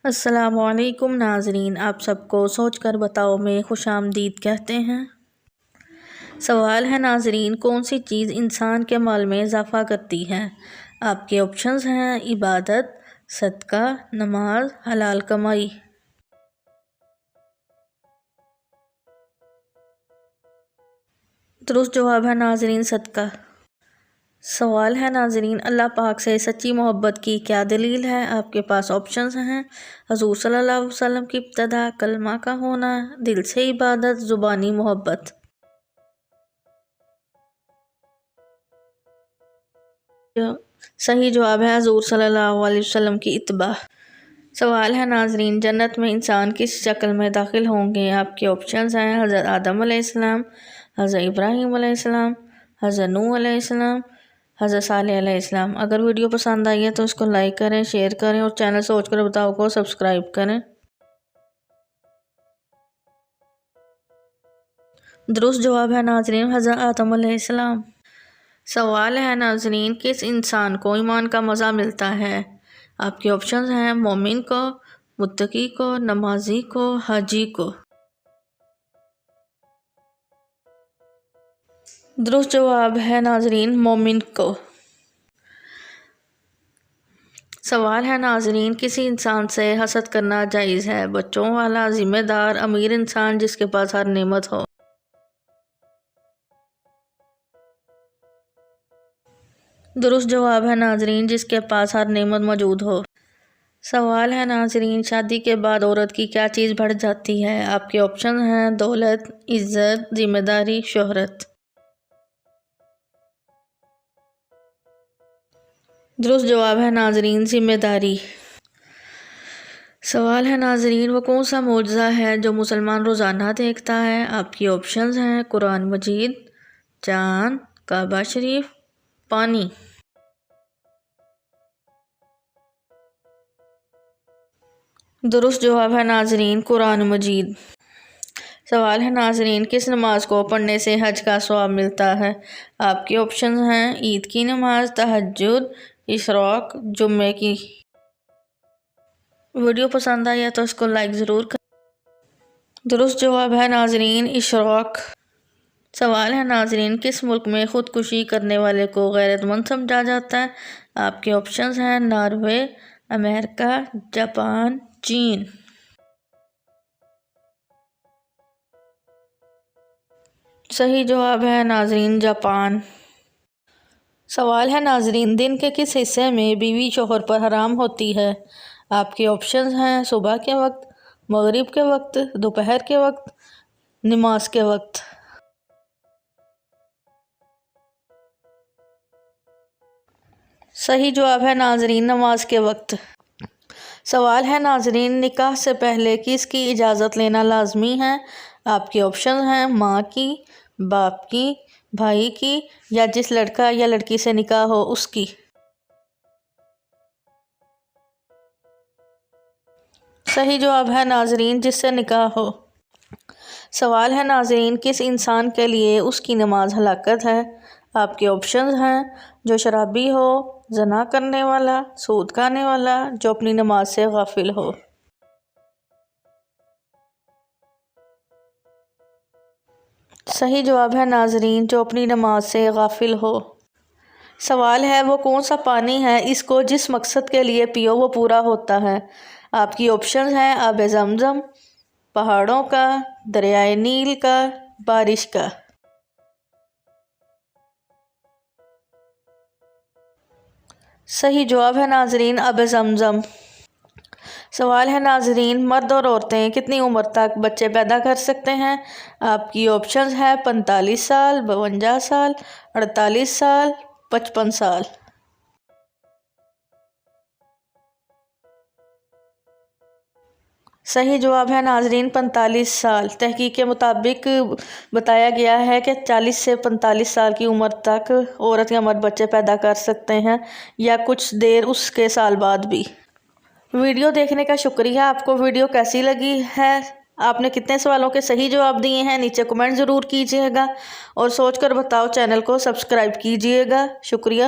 السلام علیکم ناظرین، آپ سب کو سوچ کر بتاؤ میں خوش آمدید کہتے ہیں۔ سوال ہے ناظرین، کون سی چیز انسان کے مال میں اضافہ کرتی ہے؟ آپ کے آپشنز ہیں عبادت، صدقہ، نماز، حلال کمائی۔ درست جواب ہے ناظرین صدقہ۔ سوال ہے ناظرین، اللہ پاک سے سچی محبت کی کیا دلیل ہے؟ آپ کے پاس آپشنز ہیں حضور صلی اللہ علیہ وسلم کی ابتداء، کلمہ کا ہونا، دل سے عبادت، زبانی محبت۔ صحیح جواب ہے حضور صلی اللہ علیہ وسلم کی اتباع۔ سوال ہے ناظرین، جنت میں انسان کس شکل میں داخل ہوں گے؟ آپ کے آپشنز ہیں حضرت آدم علیہ السلام، حضرت ابراہیم علیہ السلام، حضرت نوح علیہ السلام، حضرت صالح علیہ السلام۔ اگر ویڈیو پسند آئی ہے تو اس کو لائک کریں، شیئر کریں اور چینل سوچ کر بتاؤ کو سبسکرائب کریں۔ درست جواب ہے ناظرین حضرت آدم علیہ السلام۔ سوال ہے ناظرین، کس انسان کو ایمان کا مزہ ملتا ہے؟ آپ کے آپشنز ہیں مومن کو، متقی کو، نمازی کو، حاجی کو۔ درست جواب ہے ناظرین مومن کو۔ سوال ہے ناظرین، کسی انسان سے حسد کرنا جائز ہے؟ بچوں والا، ذمہ دار، امیر انسان جس کے پاس ہر نعمت ہو۔ درست جواب ہے ناظرین جس کے پاس ہر نعمت موجود ہو۔ سوال ہے ناظرین، شادی کے بعد عورت کی کیا چیز بڑھ جاتی ہے؟ آپ کے آپشن ہیں دولت، عزت، ذمہ داری، شہرت۔ درست جواب ہے ناظرین ذمہ داری۔ سوال ہے ناظرین، وہ کون سا معجزہ ہے جو مسلمان روزانہ دیکھتا ہے؟ آپ کی آپشنز ہیں قرآن مجید، چاند، کعبہ شریف، پانی۔ درست جواب ہے ناظرین قرآن مجید۔ سوال ہے ناظرین، کس نماز کو پڑھنے سے حج کا ثواب ملتا ہے؟ آپ کے آپشنز ہیں عید کی نماز، تہجد، اشراق، جمعے کی۔ ویڈیو پسند آئی ہے تو اس کو لائک ضرور کریں۔ درست جواب ہے ناظرین اشراق۔ سوال ہے ناظرین، کس ملک میں خودکشی کرنے والے کو غیرت مند سمجھا جاتا ہے؟ آپ کے آپشنز ہیں ناروے، امریکہ، جاپان، چین۔ صحیح جواب ہے ناظرین جاپان۔ سوال ہے ناظرین، دن کے کس حصے میں بیوی شوہر پر حرام ہوتی ہے؟ آپ کے آپشنز ہیں صبح کے وقت، مغرب کے وقت، دوپہر کے وقت، نماز کے وقت۔ صحیح جواب ہے ناظرین نماز کے وقت۔ سوال ہے ناظرین، نکاح سے پہلے کس کی اجازت لینا لازمی ہے؟ آپ کے آپشنز ہیں ماں کی، باپ کی، بھائی کی، یا جس لڑکا یا لڑکی سے نکاح ہو اس کی۔ صحیح جواب ہے ناظرین جس سے نکاح ہو۔ سوال ہے ناظرین، کس انسان کے لیے اس کی نماز ہلاکت ہے؟ آپ کے آپشنز ہیں جو شرابی ہو، زنا کرنے والا، سود کھانے والا، جو اپنی نماز سے غافل ہو۔ صحیح جواب ہے ناظرین جو اپنی نماز سے غافل ہو۔ سوال ہے وہ کون سا پانی ہے اس کو جس مقصد کے لیے پیو وہ پورا ہوتا ہے؟ آپ کی آپشنز ہیں آب زمزم، پہاڑوں کا، دریائے نیل کا، بارش کا۔ صحیح جواب ہے ناظرین آب زمزم۔ سوال ہے ناظرین، مرد اور عورتیں کتنی عمر تک بچے پیدا کر سکتے ہیں؟ آپ کی آپشنز ہیں 45 سال، 52 سال، 48 سال، 55 سال۔ صحیح جواب ہے ناظرین 45 سال۔ تحقیق کے مطابق بتایا گیا ہے کہ 40 سے 45 سال کی عمر تک عورت یا مرد بچے پیدا کر سکتے ہیں یا کچھ دیر اس کے سال بعد بھی۔ ویڈیو دیکھنے کا شکریہ۔ آپ کو ویڈیو کیسی لگی ہے؟ آپ نے کتنے سوالوں کے صحیح جواب دیے ہیں؟ نیچے کمنٹ ضرور کیجیے گا اور سوچ کر بتاؤ چینل کو سبسکرائب کیجیے گا۔ شکریہ۔